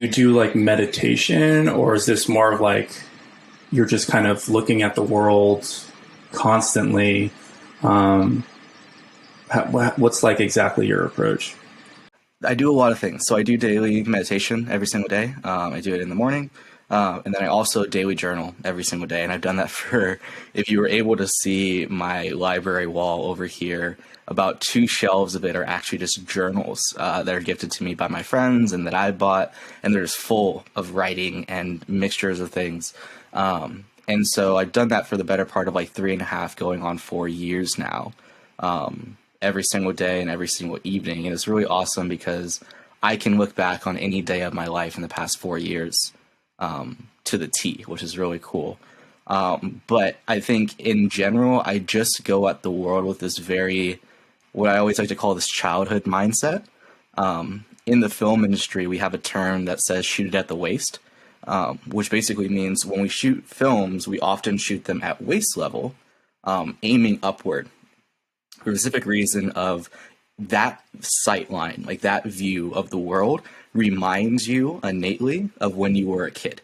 You do like meditation, or is this more of like you're just kind of looking at the world constantly? Um, what's like exactly your approach? I do a lot of things. So I do daily meditation every single day. I do it in the morning. And then I also daily journal every single day. And I've done that for, if you were able to see my library wall over here, about two shelves of it are actually just journals that are gifted to me by my friends and that I bought. And they're just full of writing and mixtures of things. And so I've done that for the better part of like 3.5, going on 4 years now. Every single day and every single evening. And it's really awesome because I can look back on any day of my life in the past 4 years to the T, which is really cool. But I think in general, I just go at the world with this very, what I always like to call this childhood mindset. In the film industry, we have a term that says shoot it at the waist, which basically means when we shoot films, we often shoot them at waist level, aiming upward, for the specific reason of that sight line, like that view of the world, reminds you innately of when you were a kid,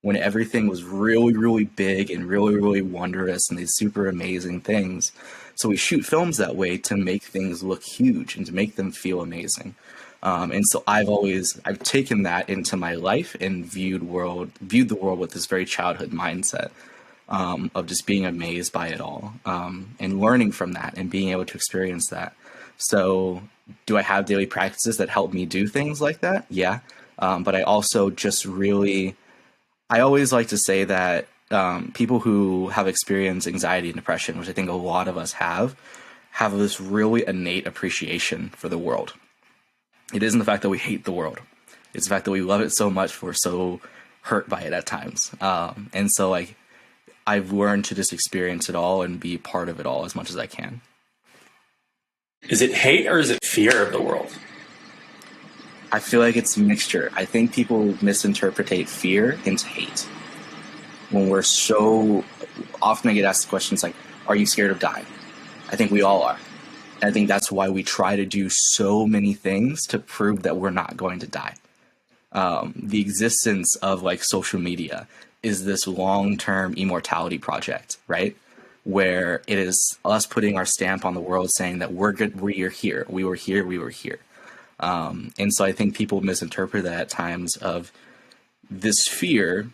when everything was really, really big and really, really wondrous and these super amazing things. So we shoot films that way to make things look huge and to make them feel amazing. And so I've taken that into my life and viewed the world with this very childhood mindset. Of just being amazed by it all, and learning from that and being able to experience that. So do I have daily practices that help me do things like that? Yeah. But I also I always like to say that people who have experienced anxiety and depression, which I think a lot of us have this really innate appreciation for the world. It isn't the fact that we hate the world. It's the fact that we love it so much, we're so hurt by it at times. And so like, I've learned to just experience it all and be part of it all as much as I can. Is it hate or is it fear of the world? I feel like it's a mixture. I think people misinterpret fear into hate. When we're so often I get asked questions like, are you scared of dying? I think we all are. And I think that's why we try to do so many things to prove that we're not going to die. The existence of like social media is this long-term immortality project, right? Where it is us putting our stamp on the world saying that we're good, we are here, we were here, we were here. And so I think people misinterpret that at times of this fear.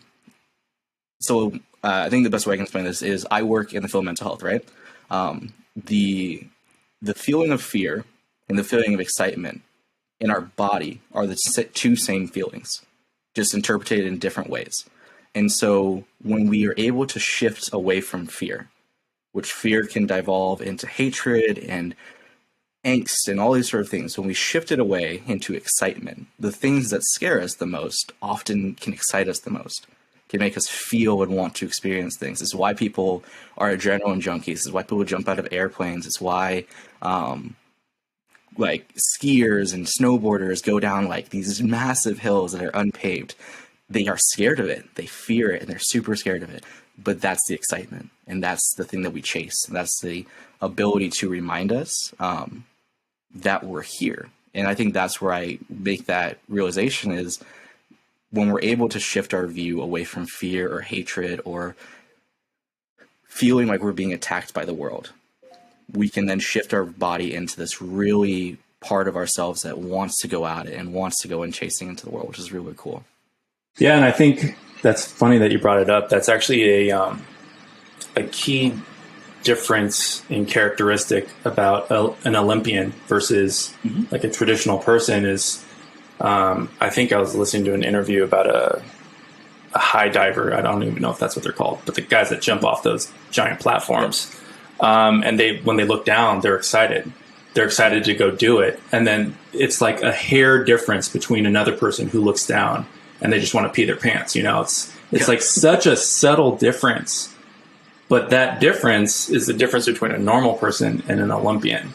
So I think the best way I can explain this is I work in the field of mental health, right? The feeling of fear and the feeling of excitement in our body are the two same feelings, just interpreted in different ways. And so when we are able to shift away from fear, which fear can devolve into hatred and angst and all these sort of things, when we shift it away into excitement, the things that scare us the most often can excite us the most, can make us feel and want to experience things. It's why people are adrenaline junkies. It's why people jump out of airplanes. It's why like skiers and snowboarders go down like these massive hills that are unpaved. They are scared of it. They fear it and they're super scared of it. But that's the excitement. And that's the thing that we chase. That's the ability to remind us that we're here. And I think that's where I make that realization is when we're able to shift our view away from fear or hatred or feeling like we're being attacked by the world, we can then shift our body into this really part of ourselves that wants to go at it and wants to go and chasing into the world, which is really cool. Yeah, and I think that's funny that you brought it up. That's actually a key difference in characteristic about an Olympian versus like a traditional person is I think I was listening to an interview about a high diver. I don't even know if that's what they're called, but the guys that jump off those giant platforms. And when they look down, they're excited. They're excited to go do it. And then it's like a hair difference between another person who looks down and they just want to pee their pants. You know, it's like such a subtle difference, but that difference is the difference between a normal person and an Olympian.